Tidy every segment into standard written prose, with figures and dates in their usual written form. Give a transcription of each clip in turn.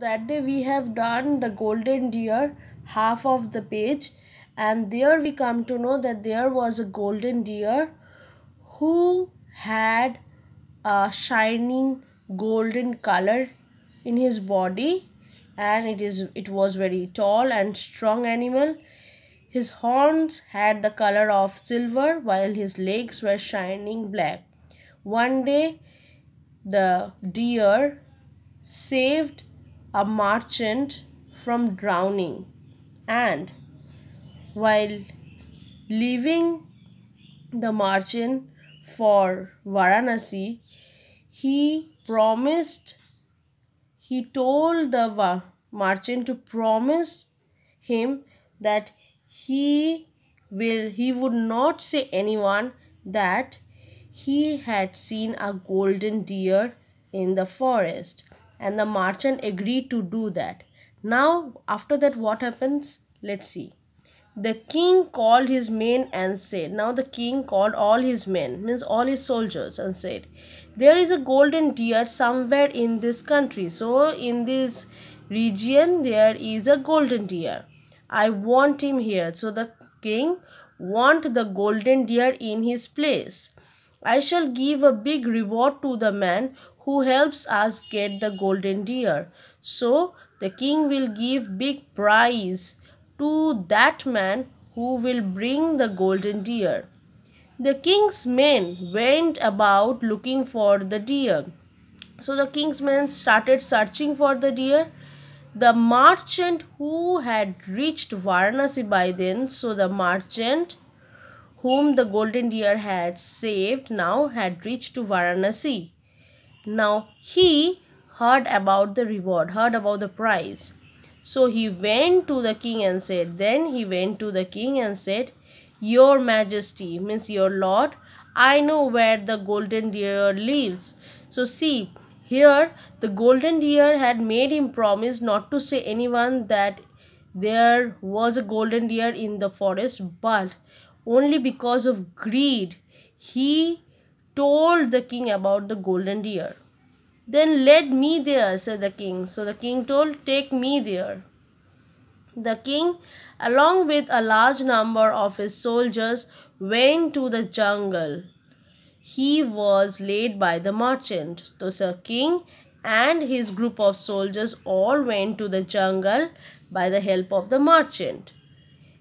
That day we have done the golden deer, half of the page, and there we come to know that there was a golden deer who had a shining golden color in his body, and it was very tall and strong animal. His horns had the color of silver while his legs were shining black. One day the deer saved a merchant from drowning, and while leaving the merchant for Varanasi, he promised, he told the merchant to promise him that he would not say anyone that he had seen a golden deer in the forest, and the merchant agreed to do that. Now after that, what happens, let's see. The king called his men and said, now the king called all his men, means all his soldiers, and said, there is a golden deer somewhere in this country. So in this region there is a golden deer. I want him here. So the king want the golden deer in his place. I shall give a big reward to the man who helps us get the golden deer. So the king will give big prize to that man who will bring the golden deer. The king's men went about looking for the deer. So the king's men started searching for the deer. The merchant who had reached Varanasi by then, so the merchant whom the golden deer had saved now had reached to Varanasi. Now he heard about the reward, heard about the prize. So he went to the king and said, Your Majesty, means your Lord, I know where the golden deer lives. So see, here the golden deer had made him promise not to say anyone that there was a golden deer in the forest, but only because of greed he told the king about the golden deer. Then lead me there, said the king. So the king told, take me there. The king, along with a large number of his soldiers, went to the jungle. He was led by the merchant. So the king and his group of soldiers all went to the jungle by the help of the merchant.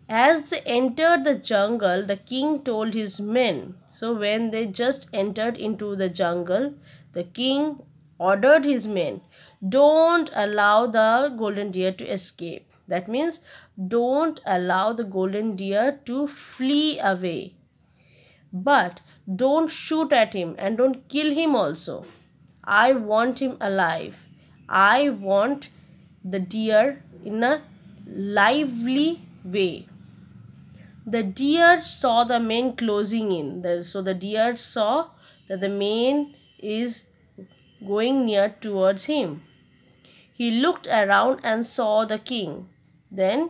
As they entered the jungle, the king told his men. So when they just entered into the jungle, the king ordered his men, don't allow the golden deer to escape. That means don't allow the golden deer to flee away. But don't shoot at him and don't kill him also. I want him alive. I want the deer in a lively way. The deer saw the men closing in. So the deer saw that the man is going near towards him. He looked around and saw the king. Then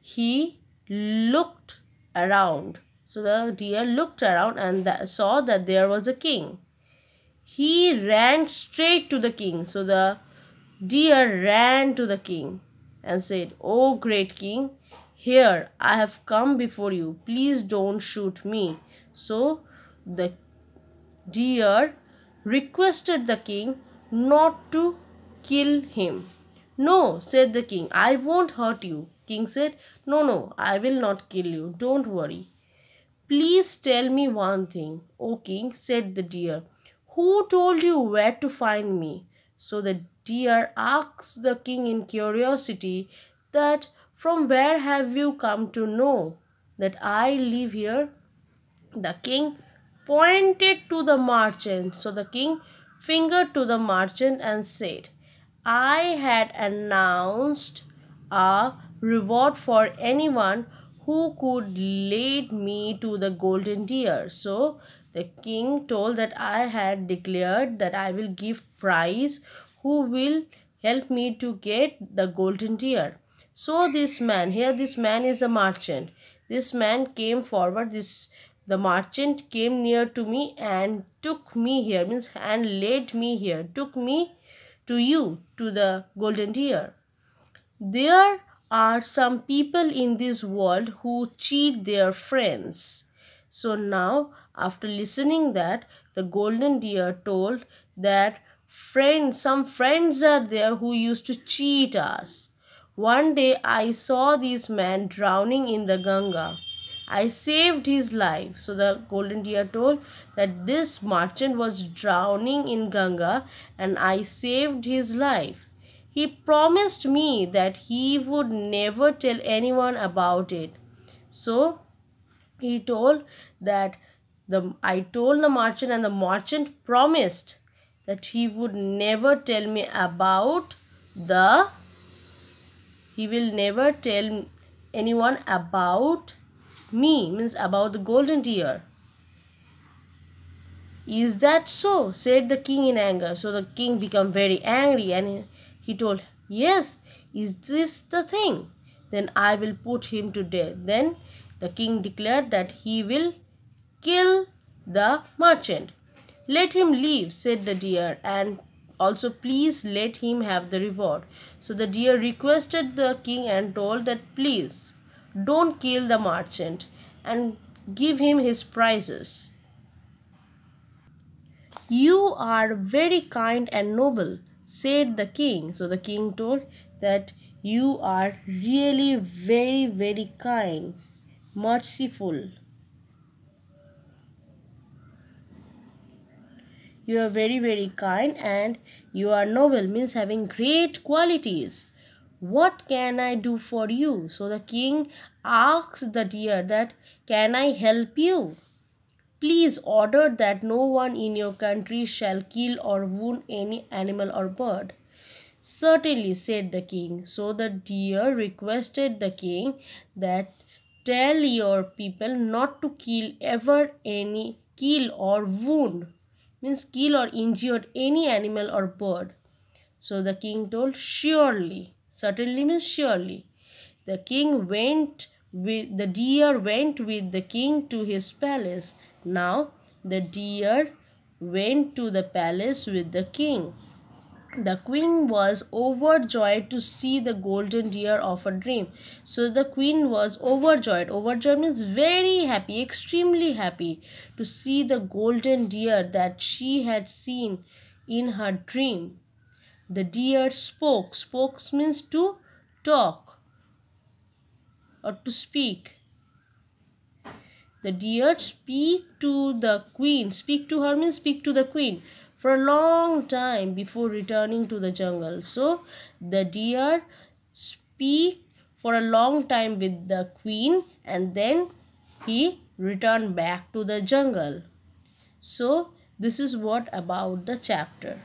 he looked around. So the deer looked around and saw that there was a king. He ran straight to the king. So the deer ran to the king and said, "Oh great king, here I have come before you. Please don't shoot me." So the deer requested the king not to kill him. "No," said the king, "I won't hurt you." King said, No, I will not kill you. Don't worry. "Please tell me one thing, O king," said the deer. "Who told you where to find me?" So the deer asked the king in curiosity that, "From where have you come to know that I live here?" The king pointed to the merchant. So the king fingered to the merchant and said, "I had announced a reward for anyone who could lead me to the golden deer." So the king told that I had declared that I will give prize who will help me to get the golden deer. So this man, here this man is a merchant. This man came forward, the merchant came near to me and took me here, means and led me here, took me to you, to the golden deer. There are some people in this world who cheat their friends. So now, after listening that, the golden deer told that some friends are there who used to cheat us. One day I saw this man drowning in the Ganga. I saved his life. So the golden deer told that this merchant was drowning in Ganga and I saved his life. He promised me that he would never tell anyone about it. So he told that I told the merchant, and the merchant promised that he would never tell me about the he will never tell anyone about me, means about the golden deer. Is that so? Said the king in anger. So the king became very angry and he told, yes, is this the thing? Then I will put him to death. Then the king declared that he will kill the merchant. Let him live, said the deer, and also please let him have the reward. So the deer requested the king and told that please don't kill the merchant and give him his prizes. You are very kind and noble, said the king. So the king told that you are really very, very kind, merciful. You are very, very kind and you are noble, means having great qualities. What can I do for you? So the king asked the deer that, can I help you? Please order that no one in your country shall kill or wound any animal or bird. Certainly, said the king. So the deer requested the king that tell your people not to kill or wound, means kill or injure any animal or bird. So the king told, surely. Certainly means surely. The deer went with the king to his palace. Now the deer went to the palace with the king. The queen was overjoyed to see the golden deer of a dream. So the queen was overjoyed. Overjoyed means very happy, extremely happy to see the golden deer that she had seen in her dream. The deer spoke. Spoke means to talk or to speak. The deer speak to the queen. Speak to her means speak to the queen for a long time before returning to the jungle. So the deer speak for a long time with the queen and then he returned back to the jungle. So this is what about the chapter.